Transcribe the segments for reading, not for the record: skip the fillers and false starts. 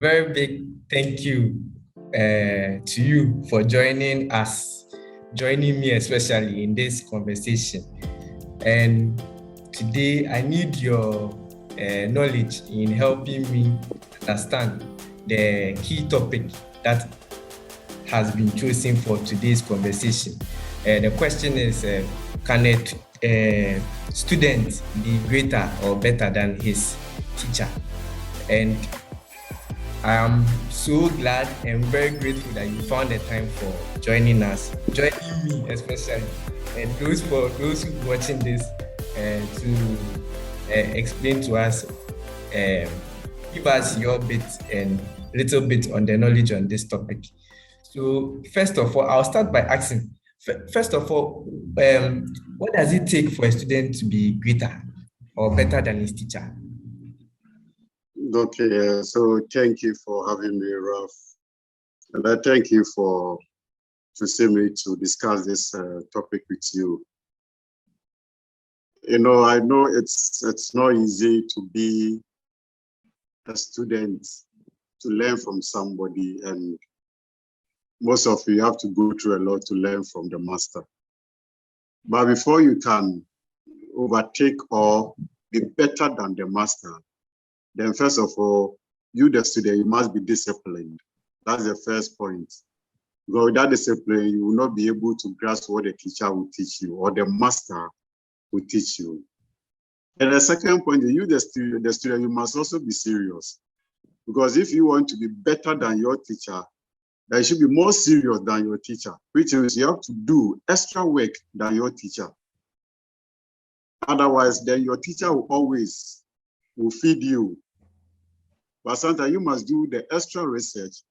Very big thank you to you for joining us, joining me especially in this conversation. And today I need your knowledge in helping me understand the key topic that has been chosen for today's conversation. The question is, can a student be greater or better than his teacher? And I am so glad and very grateful that you found the time for joining us, joining me especially, and for those who are watching this to explain to us, give us your bit and little bit on the knowledge on this topic. So first of all, I'll start by asking, first of all, what does it take for a student to be greater or better than his teacher? Okay, so thank you for having me, Raf. And I thank you for choosing me to discuss this topic with you. You know, I know it's not easy to be a student, to learn from somebody, and most of you have to go through a lot to learn from the master. But before you can overtake or be better than the master, then first of all, you, the student, you must be disciplined. That's the first point. Because without discipline, you will not be able to grasp what the teacher will teach you or the master will teach you. And the second point, you, the student, you must also be serious. Because if you want to be better than your teacher, then you should be more serious than your teacher, which means you have to do extra work than your teacher. Otherwise, then your teacher will feed you. But sometimes you must do the extra research,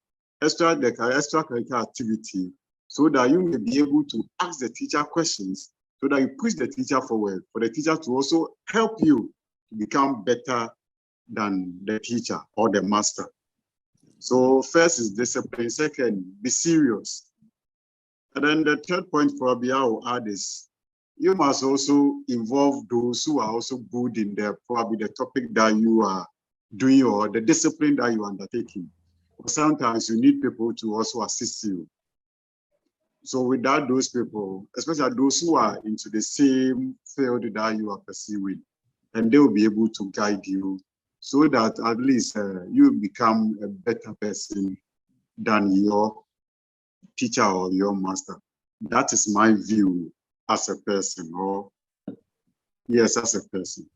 extracurricular activity, so that you may be able to ask the teacher questions, so that you push the teacher forward, for the teacher to also help you to become better than the teacher or the master. So first is discipline, second, be serious. And then the third point probably I will add is, you must also involve those who are also good in probably the topic that you are doing or the discipline that you are undertaking. But sometimes you need people to also assist you. So without those people, especially those who are into the same field that you are pursuing, and they will be able to guide you so that at least you become a better person than your teacher or your master. That is my view as a person, or yes, as a person.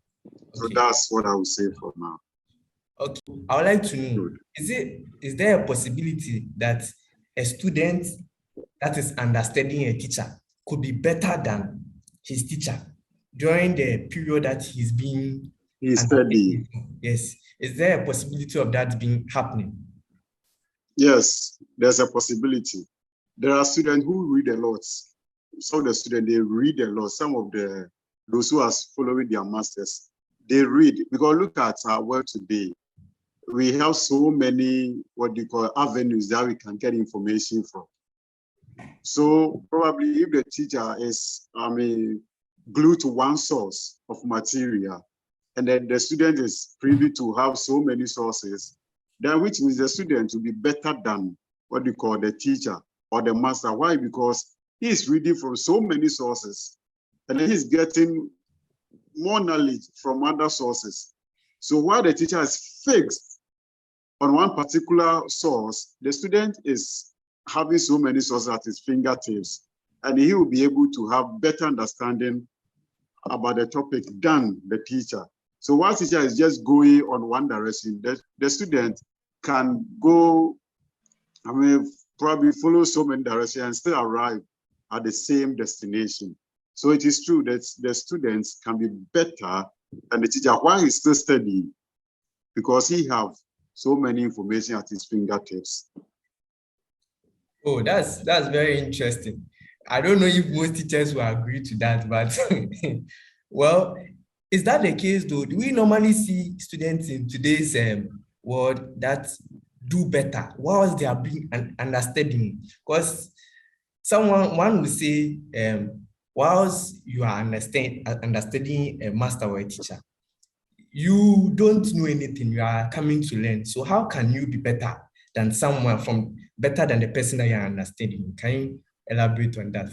So that's what I would say for now. Okay, I would like to know, is there a possibility that a student that is understudying a teacher could be better than his teacher during the period that he's studying? Yes, is there a possibility of that being happening? Yes, there's a possibility. There are students who read a lot. Some of the students, they read a lot. Some of those who are following their masters, they read. Because look at our world today. We have so many, avenues that we can get information from. So probably if the teacher is, glued to one source of material, and then the student is privy to have so many sources, then which means the student will be better than the teacher or the master. Why? Because he is reading from so many sources, and then he's getting more knowledge from other sources. So while the teacher is fixed on one particular source, the student is having so many sources at his fingertips, and he will be able to have better understanding about the topic than the teacher. So one teacher is just going on one direction, the student can go, probably follow so many directions and still arrive at the same destination. So it is true that the students can be better than the teacher while he's still studying, because he have so many information at his fingertips. Oh, that's very interesting. I don't know if most teachers will agree to that, but well, is that the case though? Do we normally see students in today's world that do better whilst they are being understanding? Because one will say, whilst you are understanding a master or a teacher, you don't know anything, you are coming to learn. So how can you be better than better than the person that you are understanding? Can you elaborate on that?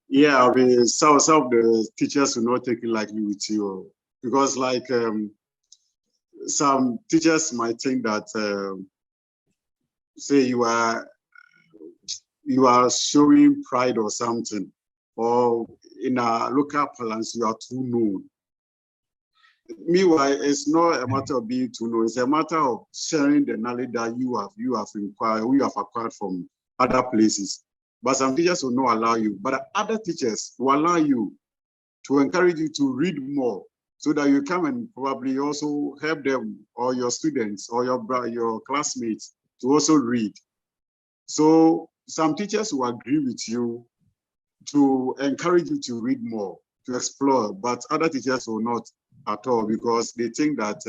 Yeah, I mean, some of the teachers will not take it lightly with you because, like, some teachers might think that, say, you are showing pride or something, or in a local parlance, you are too known. Meanwhile, it's not a matter of being too known; it's a matter of sharing the knowledge that you have acquired from other places. But some teachers will not allow you. But other teachers will allow you, to encourage you to read more, so that you come and probably also help them or your students or your classmates to also read. So some teachers will agree with you to encourage you to read more, to explore, but other teachers will not at all, because they think that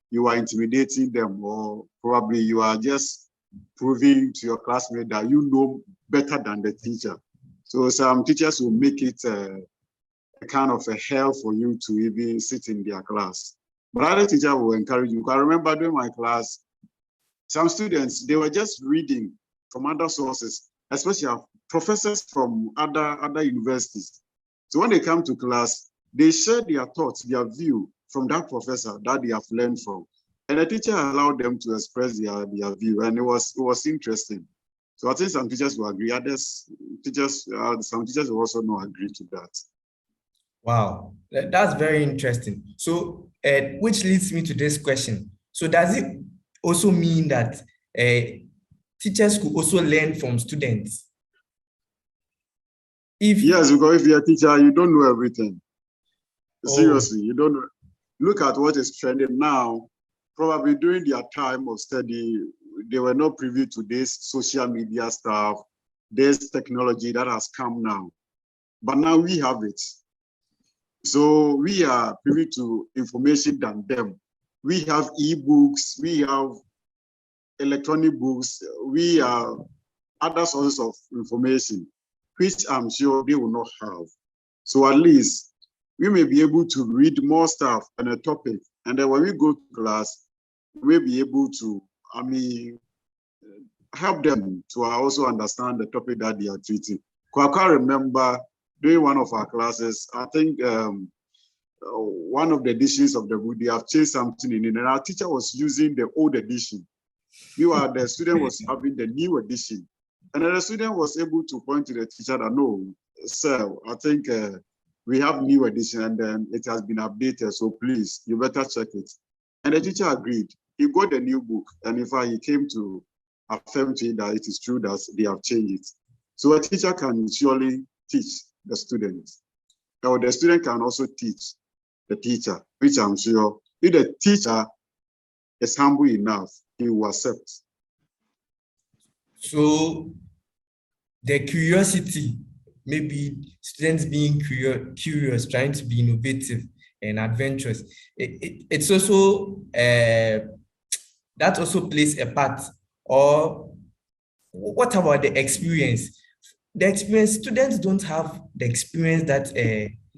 you are intimidating them, or probably you are just proving to your classmate that you know better than the teacher. So some teachers will make it a kind of a hell for you to even sit in their class. But other teachers will encourage you. I remember during my class, some students, they were just reading from other sources, especially professors from other universities. So when they come to class, they share their thoughts, their view from that professor that they have learned from. And the teacher allowed them to express their view, and it was interesting. So I think some teachers will agree. Some teachers will also not agree to that. Wow, that's very interesting. So, which leads me to this question. So, does it also mean that teachers could also learn from students? Yes, because if you're a teacher, you don't know everything. Seriously, you don't know. Look at what is trending now. Probably during their time of study, they were not privy to this social media stuff, this technology that has come now. But now we have it. So we are privy to information than them. We have e-books, we have electronic books, we have other sources of information, which I'm sure they will not have. So at least we may be able to read more stuff on a topic. And then when we go to class, we may be able to, help them to also understand the topic that they are treating. I can remember during one of our classes, I think one of the editions of the book, they have changed something in it, and our teacher was using the old edition. Meanwhile, the student was having the new edition. And then the student was able to point to the teacher that, no, sir, I think we have new edition and then it has been updated, so please, you better check it. And the teacher agreed. He got the new book, and in fact, he came to affirm to him that it is true that they have changed it. So a teacher can surely teach the student, or the student can also teach the teacher, which I'm sure if the teacher is humble enough, he will accept. So the curiosity, maybe students being curious, trying to be innovative and adventurous, it's also that also plays a part. Or what about the experience? The experience, students don't have the experience that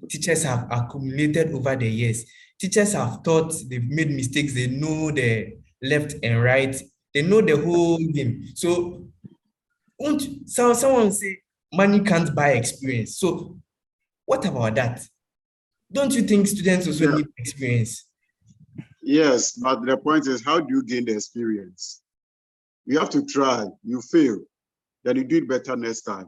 teachers have accumulated over the years. Teachers have taught, they've made mistakes, they know the left and right, they know the whole game. So someone say money can't buy experience. So what about that? Don't you think students also need experience? Yes, but the point is, how do you gain the experience? You have to try. You fail, then you do it better next time.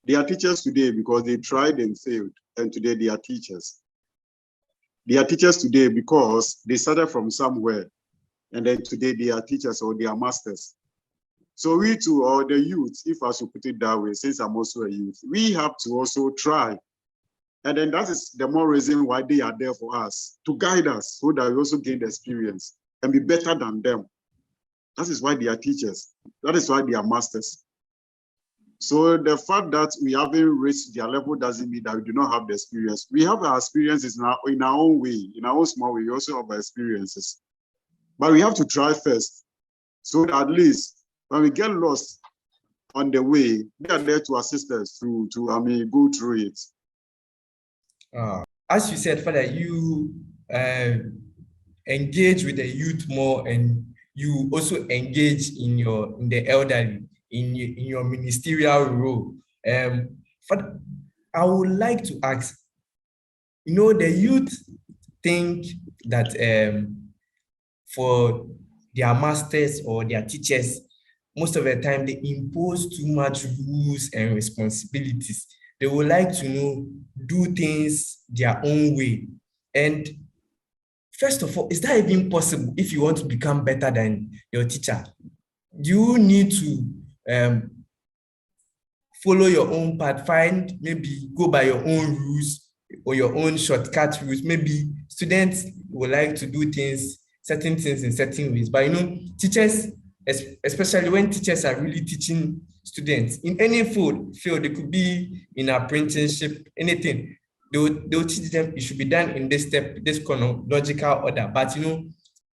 They are teachers today because they tried and failed, and today they are teachers. They are teachers today because they started from somewhere, and then today they are teachers or they are masters. So we too, or the youth, if I should put it that way, since I'm also a youth, we have to also try. And then that is the more reason why they are there for us, to guide us so that we also gain the experience and be better than them. That is why they are teachers. That is why they are masters. So the fact that we haven't reached their level doesn't mean that we do not have the experience. We have our experiences in our own way, in our own small way. We also have our experiences. But we have to try first, so that at least when we get lost on the way, they are there to assist us to go through it. As you said, Father, engage with the youth more, and you also engage in the elderly, in your ministerial role. But I would like to ask, the youth think that for their masters or their teachers, most of the time they impose too much rules and responsibilities. They would like to do things their own way. And first of all, is that even possible if you want to become better than your teacher? You need to follow your own path, maybe go by your own rules or your own shortcut routes. Maybe students would like to do certain things in certain ways. But teachers, especially when teachers are really teaching students in any field, they could be in apprenticeship, anything. They'll teach them it should be done in this chronological order. But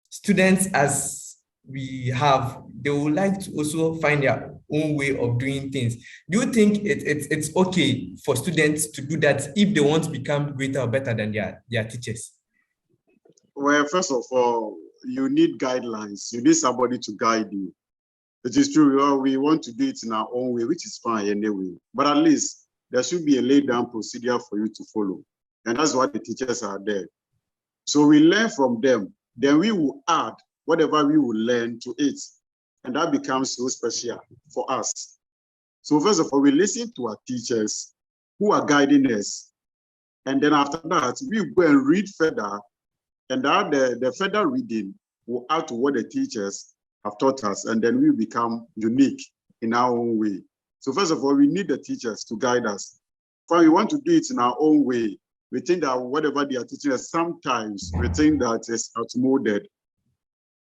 students, as we have, they would like to also find their own way of doing things. Do you think it's okay for students to do that if they want to become greater or better than their teachers? Well, first of all, you need guidelines. You need somebody to guide you. It is true, we want to do it in our own way, which is fine anyway. But at least there should be a laid down procedure for you to follow. And that's why the teachers are there. So we learn from them. Then we will add whatever we will learn to it. And that becomes so special for us. So first of all, we listen to our teachers who are guiding us. And then after that, we go and read further. And that the further reading will add to what the teachers have taught us. And then we become unique in our own way. So first of all, we need the teachers to guide us. When we want to do it in our own way, we think that whatever they are teaching us, sometimes we think that it's outmoded.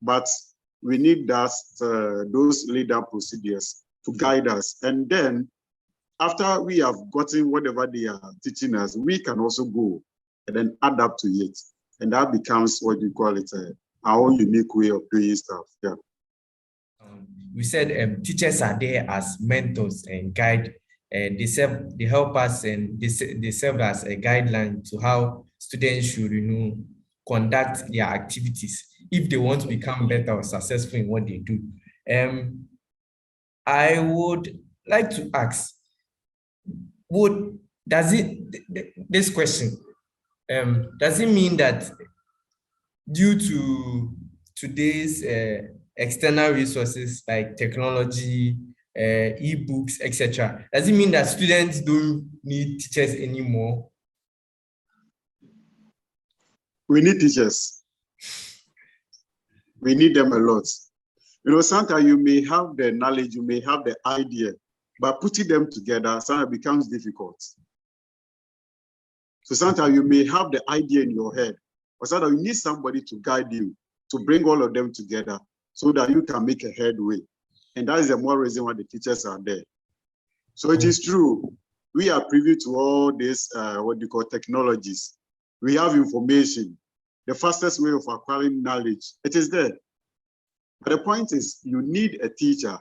But we need those leader procedures to guide us. And then after we have gotten whatever they are teaching us, we can also go and then adapt to it. And that becomes what you call it, our own unique way of doing stuff. Yeah. We said teachers are there as mentors and guide. They help us, and they serve as a guideline to how students should conduct their activities if they want to become better or successful in what they do. I would like to ask, this question, does it mean that due to today's external resources like technology, e-books, etc., does it mean that students don't need teachers anymore? We need teachers. We need them a lot. Sometimes you may have the knowledge, you may have the idea, but putting them together sometimes becomes difficult. So sometimes you may have the idea in your head, but sometimes you need somebody to guide you, to bring all of them together so that you can make a headway. And that is the more reason why the teachers are there. So it is true, we are privy to all these, what you call technologies. We have information, the fastest way of acquiring knowledge, it is there. But the point is, you need a teacher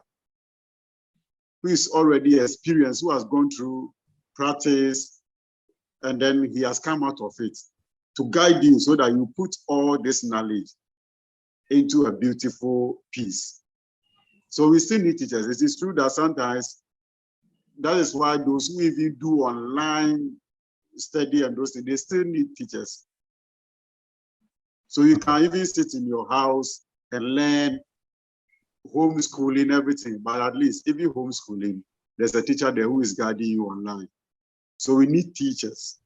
who is already experienced, who has gone through practice, and then he has come out of it to guide you so that you put all this knowledge into a beautiful piece. So we still need teachers. It is true that sometimes, that is why those who even do online study and those things, they still need teachers. So you can even sit in your house and learn homeschooling, everything, but at least if you're homeschooling, there's a teacher there who is guiding you online. So we need teachers.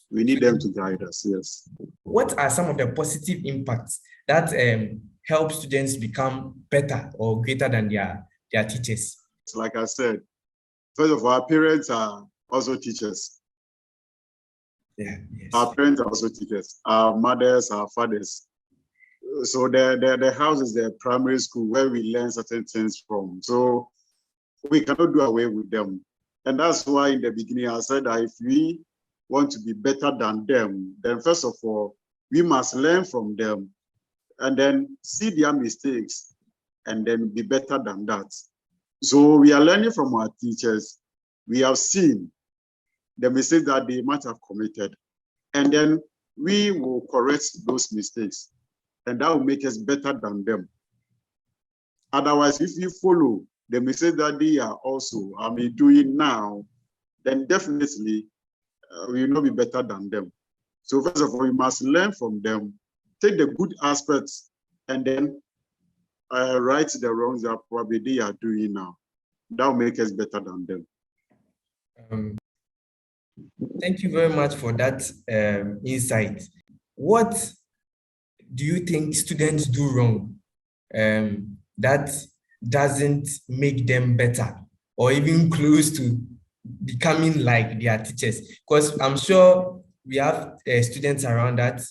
We need them to guide us, yes. What are some of the positive impacts that help students become better or greater than their teachers? Like I said, first of all, our parents are also teachers. Yeah, yes. Our parents are also teachers. Our mothers, our fathers. So the house is the primary school where we learn certain things from. So we cannot do away with them. And that's why in the beginning I said that if we want to be better than them, then first of all, we must learn from them and then see their mistakes and then be better than that. So we are learning from our teachers. We have seen the mistakes that they might have committed. And then we will correct those mistakes, and that will make us better than them. Otherwise, if you follow the mistake that they are also, doing now, then definitely we will not be better than them. So first of all, we must learn from them, take the good aspects, and then right the wrongs that probably they are doing now. That will make us better than them. Thank you very much for that insight. What do you think students do wrong that doesn't make them better or even close to becoming like their teachers? Because I'm sure we have students around that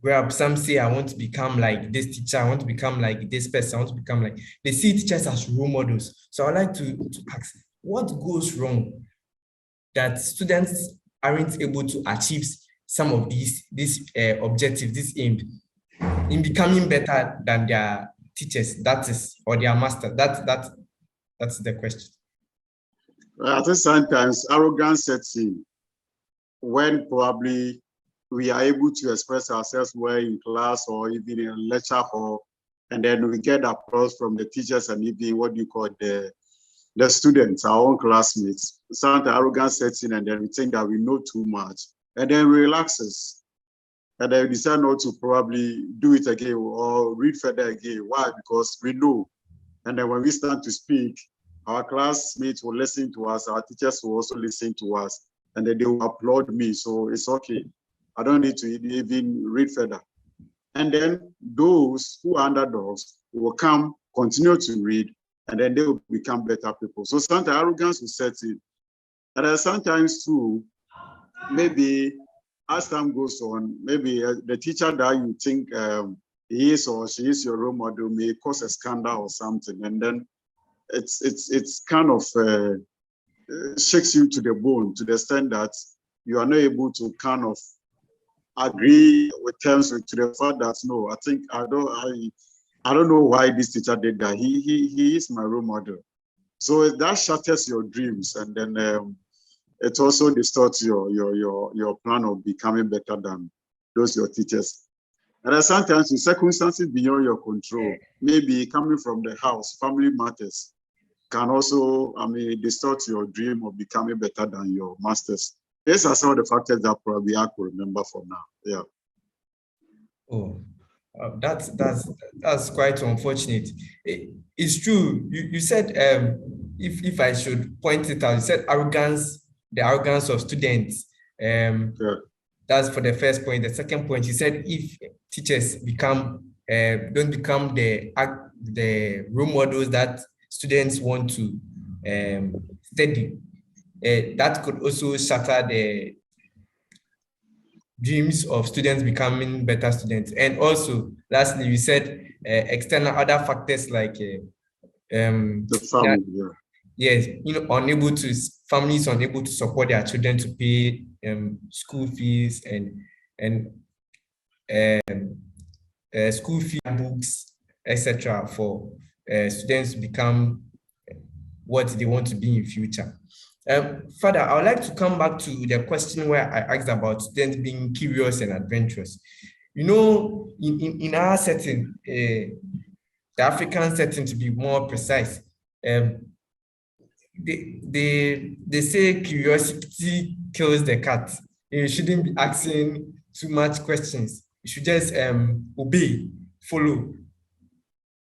where some say, I want to become like this teacher, I want to become like this person, I want to become like, they see teachers as role models. So I'd like to ask, what goes wrong that students aren't able to achieve some of these objectives, this aim, in becoming better than their teachers, that is, or their master? That's the question. I think sometimes arrogance sets in when probably we are able to express ourselves well in class or even in a lecture hall, and then we get applause from the teachers and even what you call the students, our own classmates. Sometimes arrogance sets in, and then we think that we know too much, and then we relaxes, and then we decide not to probably do it again or read further again. Why? Because we know. And then when we start to speak, our classmates will listen to us, our teachers will also listen to us, and then they will applaud me. So it's okay. I don't need to even read further. And then those who are underdogs will come, continue to read, and then they will become better people. So sometimes arrogance will set in. And then sometimes too, maybe as time goes on, maybe the teacher that you think he is or she is your role model may cause a scandal or something, and then it's kind of shakes you to the bone, to the extent that you are not able to kind of agree with terms to the fact that no, I think I don't know why this teacher did that. He is my role model. So that shatters your dreams, and then it also distorts your plan of becoming better than those your teachers. And then sometimes in circumstances beyond your control, maybe coming from the house, family matters, can also, distort your dream of becoming better than your masters. These are some of the factors that probably I could remember for now. Yeah. Oh, that's quite unfortunate. It's true. You said if I should point it out, you said arrogance, the arrogance of students. Yeah. That's for the first point. The second point, you said if teachers don't become the role models that students want to study, that could also shatter the dreams of students becoming better students. And also, lastly, you said external other factors like the family, yeah. Yes, families unable to support their children to pay school fees and school fee, books, etc. for students to become what they want to be in future. Further, I would like to come back to the question where I asked about students being curious and adventurous. You know, in our setting, the African setting to be more precise, they say curiosity kills the cat. You shouldn't be asking too much questions. You should just obey, follow.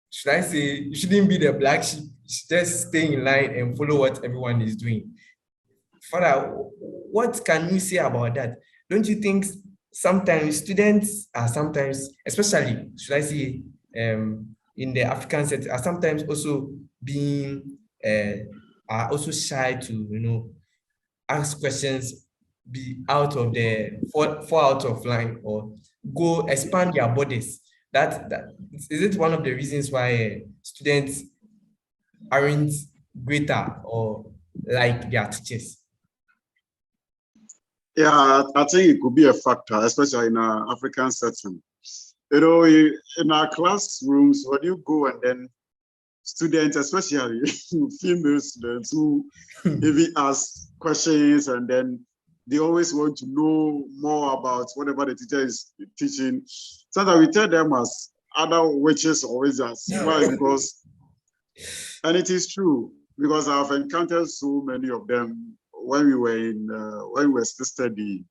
Should I say you shouldn't be the black sheep? You should just stay in line and follow what everyone is doing. Father, what can you say about that? Don't you think sometimes students are sometimes, especially, should I say, in the African setting, are sometimes also are also shy to, ask questions, be out of fall out of line, or go expand their borders? That is it one of the reasons why students aren't greater or like their teachers? Yeah, I think it could be a factor, especially in our African setting. You know, in our classrooms, when you go and then students, especially female students, who even ask questions and then they always want to know more about whatever the teacher is teaching. Sometimes we tell them as other witches or wizards. Why? Because, and it is true, because I've encountered so many of them when we were still studying.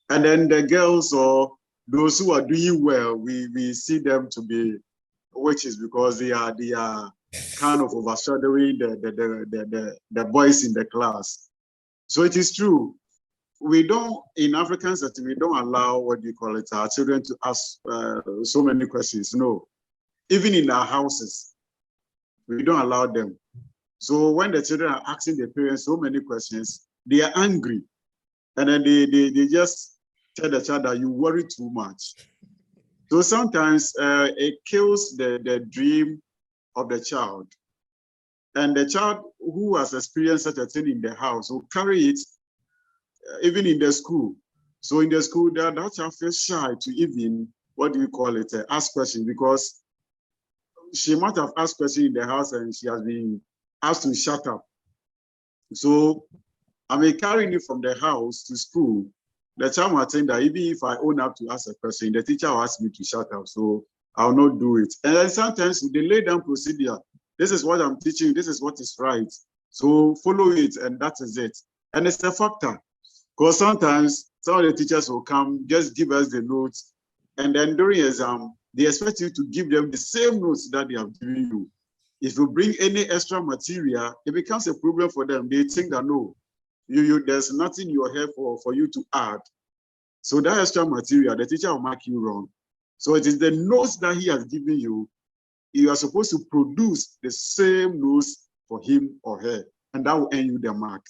And then the girls or those who are doing well, we see them to be witches because they are kind of overshadowing the boys in the class. So it is true. We don't, in African setting, we don't allow, what do you call it, our children to ask so many questions. No, even in our houses, we don't allow them. So when the children are asking their parents so many questions, they are angry. And then they just tell the child that you worry too much. So sometimes it kills the dream of the child. And the child who has experienced such a thing in the house will carry it even in the school. So in the school, that child feels shy to even, what do you call it, ask questions, because she might have asked questions in the house and she has been asked to shut up. So I mean, carrying it from the house to school, the child might think that even if I own up to ask a question, the teacher will ask me to shut up, so I'll not do it. And then sometimes they lay down procedure. This is what I'm teaching, this is what is right. So follow it, and that is it. And it's a factor, because sometimes some of the teachers will come, just give us the notes, and then during exam, they expect you to give them the same notes that they have given you. If you bring any extra material, it becomes a problem for them. They think that no, there's nothing you're here for you to add. So that extra material, the teacher will mark you wrong. So it is the notes that he has given you. You are supposed to produce the same notes for him or her, and that will earn you the mark.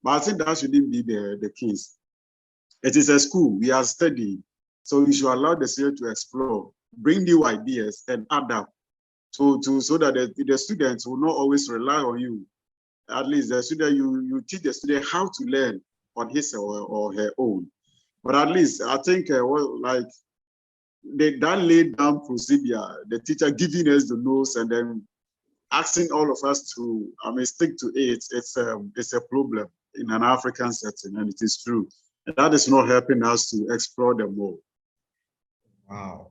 But I think that shouldn't be the case. It is a school, we are studying. So you should allow the student to explore, bring new ideas and adapt so that the students will not always rely on you. At least the student, you teach the student how to learn on his or her own. But at least I think that laid down procedure, the teacher giving us the notes and then asking all of us to, stick to it, it's a problem in an African setting, and it is true. And that is not helping us to explore them more.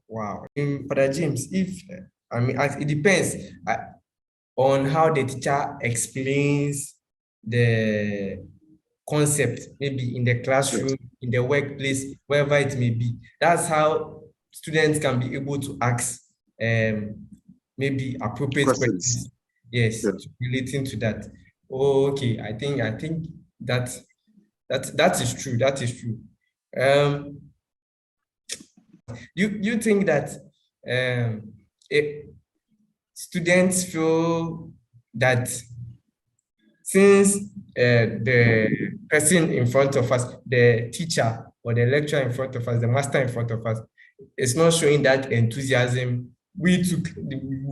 Wow. Father James, it depends on how the teacher explains the concept, maybe in the classroom, yes, in the workplace, wherever it may be. That's how students can be able to ask maybe appropriate questions. Yes, relating to that. Oh, okay. I think that is true. That is true. You think that students feel that since the person in front of us, the teacher or the lecturer in front of us, the master in front of us, is not showing that enthusiasm, we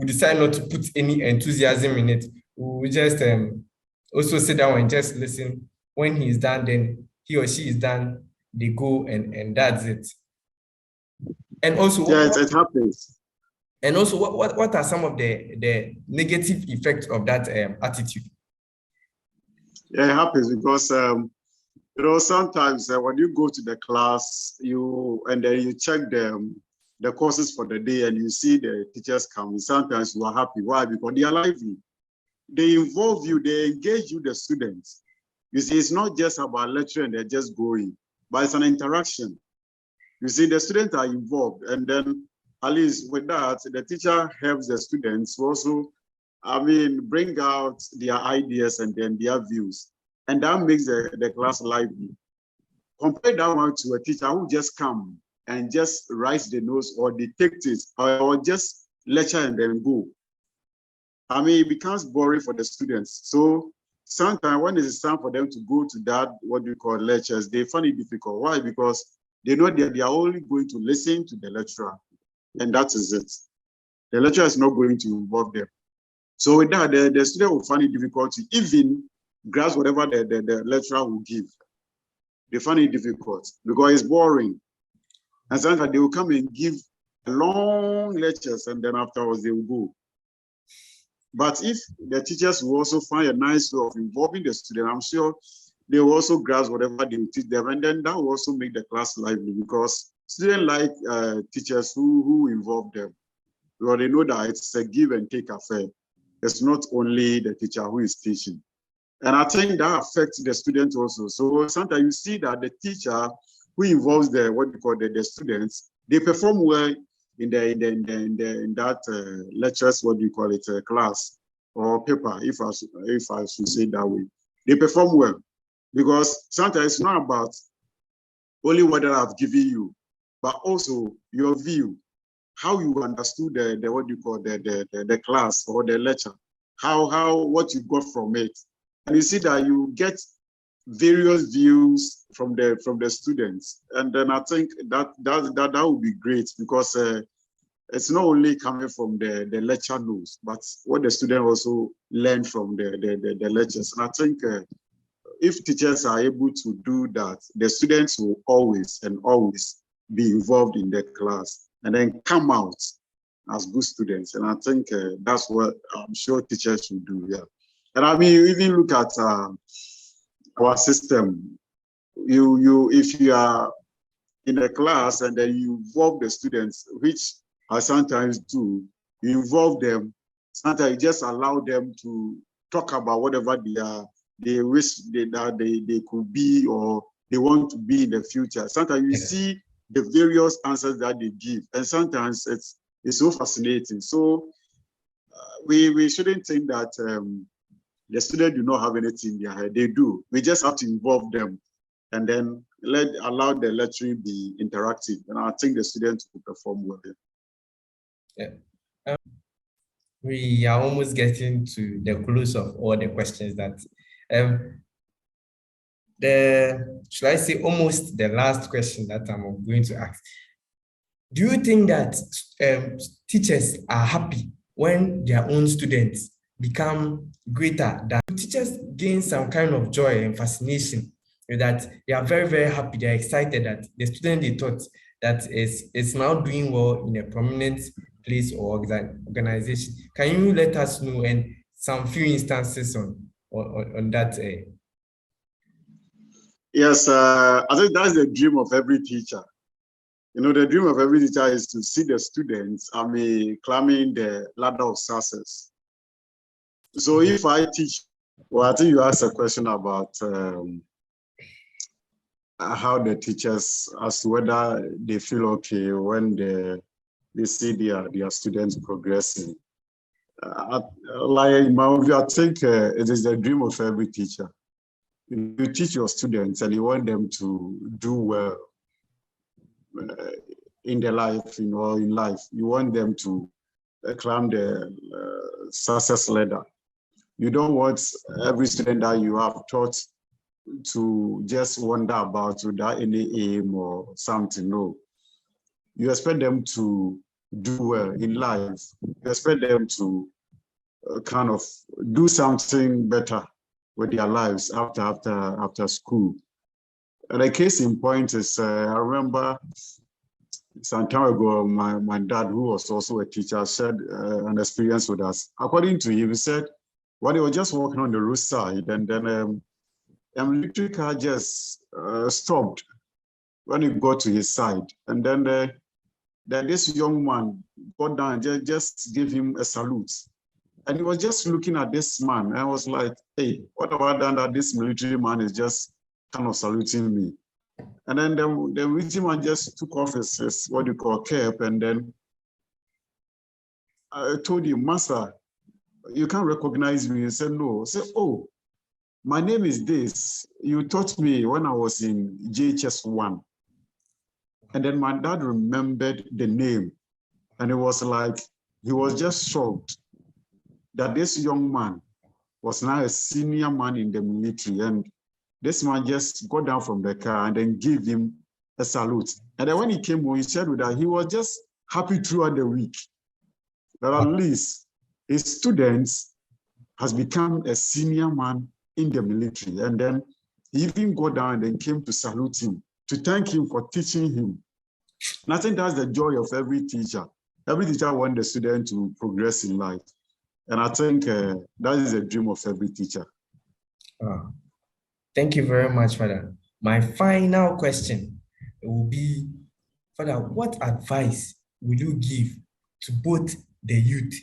decide not to put any enthusiasm in it. We just also sit down and just listen. When he's done, then he or she is done, they go and that's it. And also, it happens. And also, what are some of the negative effects of that attitude? Yeah, it happens because sometimes when you go to the class, and then you check the courses for the day, and you see the teachers come. Sometimes you are happy. Why? Because they are lively. They involve you. They engage you, the students. You see, it's not just about lecturing; they're just going, but it's an interaction. You see, the students are involved, and then at least with that, the teacher helps the students also, bring out their ideas and then their views. And that makes the class lively. Compare that one to a teacher who just come and just writes the notes or dictate it or just lecture and then go. It becomes boring for the students. So sometimes when it is time for them to go to that, what we call lectures, they find it difficult. Why? Because they know that they are only going to listen to the lecturer, and that is it. The lecturer is not going to involve them. So with that, the student will find it difficult to even grasp whatever the lecturer will give. They find it difficult because it's boring. And sometimes they will come and give long lectures, and then afterwards they will go. But if the teachers will also find a nice way of involving the student, I'm sure they will also grasp whatever they teach them, and then that will also make the class lively, because students like teachers who involve them, because they know that it's a give and take affair. It's not only the teacher who is teaching. And I think that affects the students also. So sometimes you see that the teacher who involves the students, they perform well in that lectures, class or paper, if I should say it that way. They perform well, because sometimes it's not about only what I've given you, but also your view, how you understood the class or the lecture, what you got from it. And you see that you get various views from the students, and then I think that would be great, because it's not only coming from the lecture notes, but what the student also learn from the lectures. And I think if teachers are able to do that, the students will always be involved in the class and then come out as good students. And I think that's what I'm sure teachers should do. Yeah. And I mean, you even look at our system. If you are in a class and then you involve the students, which I sometimes do, you involve them. Sometimes you just allow them to talk about whatever they wish they could be, or they want to be in the future. Sometimes you see the various answers that they give, and sometimes it's so fascinating. So we shouldn't think that the students do not have anything in their head. They do. We just have to involve them, and then allow the lecturing be interactive. And I think the students will perform well. Yeah. We are almost getting to the close of all the questions that should I say almost the last question that I'm going to ask. Do you think that teachers are happy when their own students become greater than teachers gain some kind of joy and fascination, that they are very, very happy, they're excited that the student they taught that is now doing well in a prominent place or organization? Can you let us know and some few instances on that? Yes, I think that's the dream of every teacher. You know, the dream of every teacher is to see the students, climbing the ladder of success. So if I teach, well, I think you asked a question about how the teachers, as to whether they feel okay when they see their students progressing. Like in my view, I think it is the dream of every teacher. You teach your students and you want them to do well in their life, in life. You want them to climb the success ladder. You don't want every student that you have taught to just wonder about without any aim or something. No. You expect them to do well in life. You expect them to kind of do something better with their lives after school. And a case in point is, I remember some time ago, my dad, who was also a teacher, shared an experience with us. According to him, he said, when he was just walking on the roadside, and then a electric car just stopped when he got to his side. And then this young man got down and just gave him a salute. And he was just looking at this man, and I was like, hey, what about that this military man is just kind of saluting me? And then the military man just took off his what you call cap, and then I told him, Master, you can't recognize me. He said, no. I said, oh, my name is this. You taught me when I was in JHS 1. And then my dad remembered the name, and it was like, he was just shocked that this young man was now a senior man in the military. And this man just got down from the car and then gave him a salute. And then when he came home, he said that he was just happy throughout the week that at least his students has become a senior man in the military. And then he even got down and then came to salute him, to thank him for teaching him. And I think that's the joy of every teacher. Every teacher wants the student to progress in life. And I think that is a dream of every teacher. Thank you very much, Father. My final question will be, Father, what advice will you give to both the youth,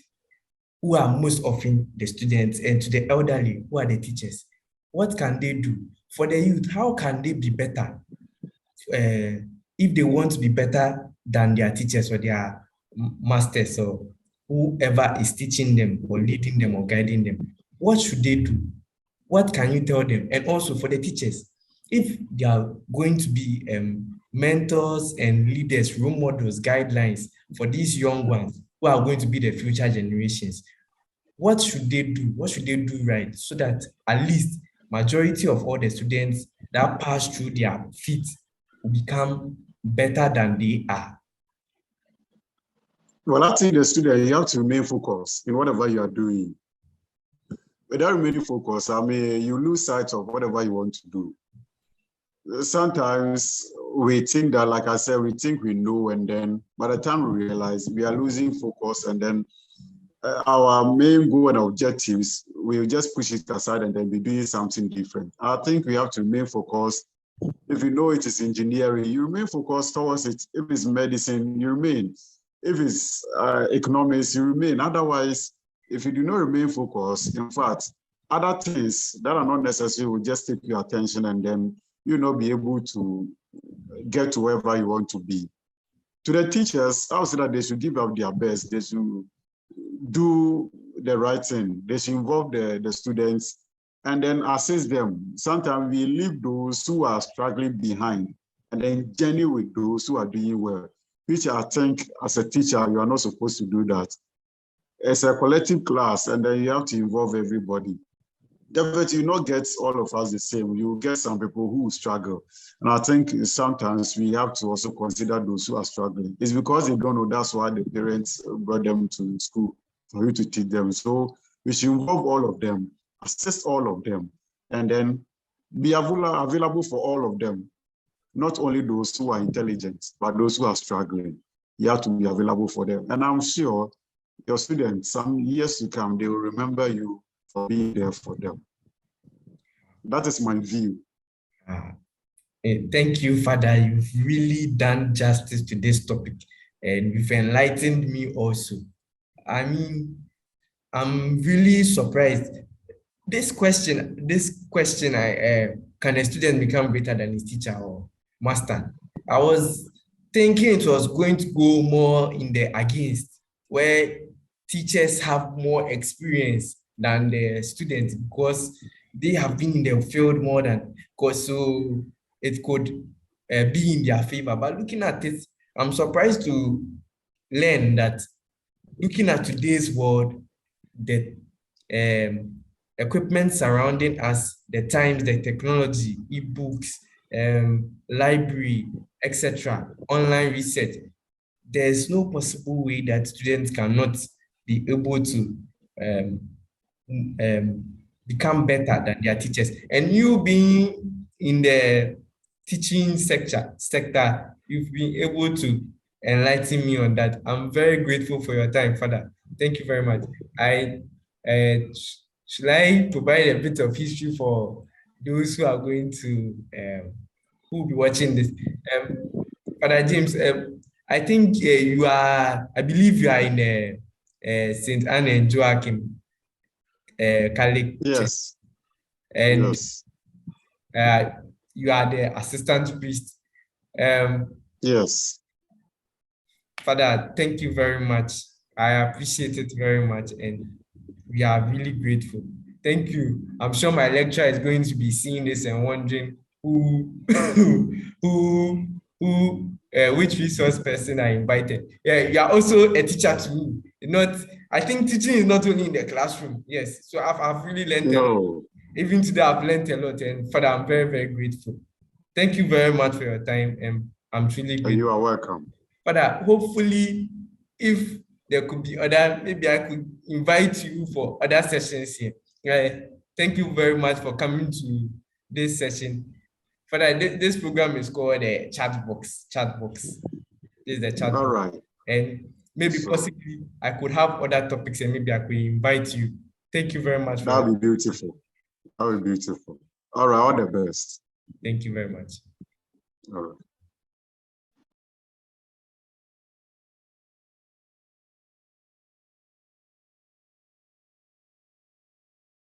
who are most often the students, and to the elderly, who are the teachers? What can they do? For the youth, how can they be better if they want to be better than their teachers or their masters or whoever is teaching them or leading them or guiding them? What should they do? What can you tell them? And also for the teachers, if they are going to be mentors and leaders, role models, guidelines for these young ones who are going to be the future generations, what should they do? What should they do right so that at least majority of all the students that pass through their feet will become better than they are? Well, I think the student, you have to remain focused in whatever you are doing. Without remaining focused, I mean, you lose sight of whatever you want to do. Sometimes we think that, like I said, we think we know, and then by the time we realize we are losing focus, and then our main goal and objectives, we'll just push it aside and then be doing something different. I think we have to remain focused. If you know it is engineering, you remain focused towards it. If it's medicine, you remain. If it's economics, you remain. Otherwise, if you do not remain focused, in fact, other things that are not necessary will just take your attention, and then you'll not be able to get to wherever you want to be. To the teachers, I would say that they should give up their best. They should do the right thing. They should involve the students and then assist them. Sometimes we leave those who are struggling behind and then journey with those who are doing well, which I think as a teacher, you are not supposed to do that. It's a collective class, and then you have to involve everybody. Definitely, you not get all of us the same. You get some people who struggle. And I think sometimes we have to also consider those who are struggling. It's because they don't know, that's why the parents brought them to school for you to teach them. So we should involve all of them, assist all of them, and then be available for all of them. Not only those who are intelligent, but those who are struggling. You have to be available for them. And I'm sure your students, some years to come, they will remember you for being there for them. That is my view. Thank you, Father. You've really done justice to this topic, and you've enlightened me also. I mean, I'm really surprised. This question, can a student become greater than his teacher or master? I was thinking it was going to go more in the against, where teachers have more experience than the students because they have been in the field more than, because so it could be in their favor. But looking at it, I'm surprised to learn that looking at today's world, the equipment surrounding us, the times, the technology, e-books, library, etc., online research, there's no possible way that students cannot be able to become better than their teachers. And you being in the teaching sector, you've been able to enlighten me on that. I'm very grateful for your time, Father. Thank you very much. Should I provide a bit of history for those who are going to who will be watching this? Father James, I think I believe you are in St. Anne and Joachim Catholic Church, Yes. and Yes. You are the assistant priest. Yes. Father, thank you very much. I appreciate it very much, and we are really grateful. Thank you. I'm sure my lecturer is going to be seeing this and wondering which resource person I invited. Yeah, you are also a teacher to me. I think teaching is not only in the classroom. Yes, so I've really learned a lot. Even today, I've learned a lot, and Father, I'm very, very grateful. Thank you very much for your time, and I'm truly grateful. You are welcome. Father, hopefully, if there could be maybe I could invite you for other sessions here. Thank you very much for coming to this session. Father, this program is called the chat box. This is the chat box. All right. And maybe possibly I could have other topics and maybe I could invite you. Thank you very much. That would be beautiful. That would be beautiful. All right, all the best. Thank you very much. All right.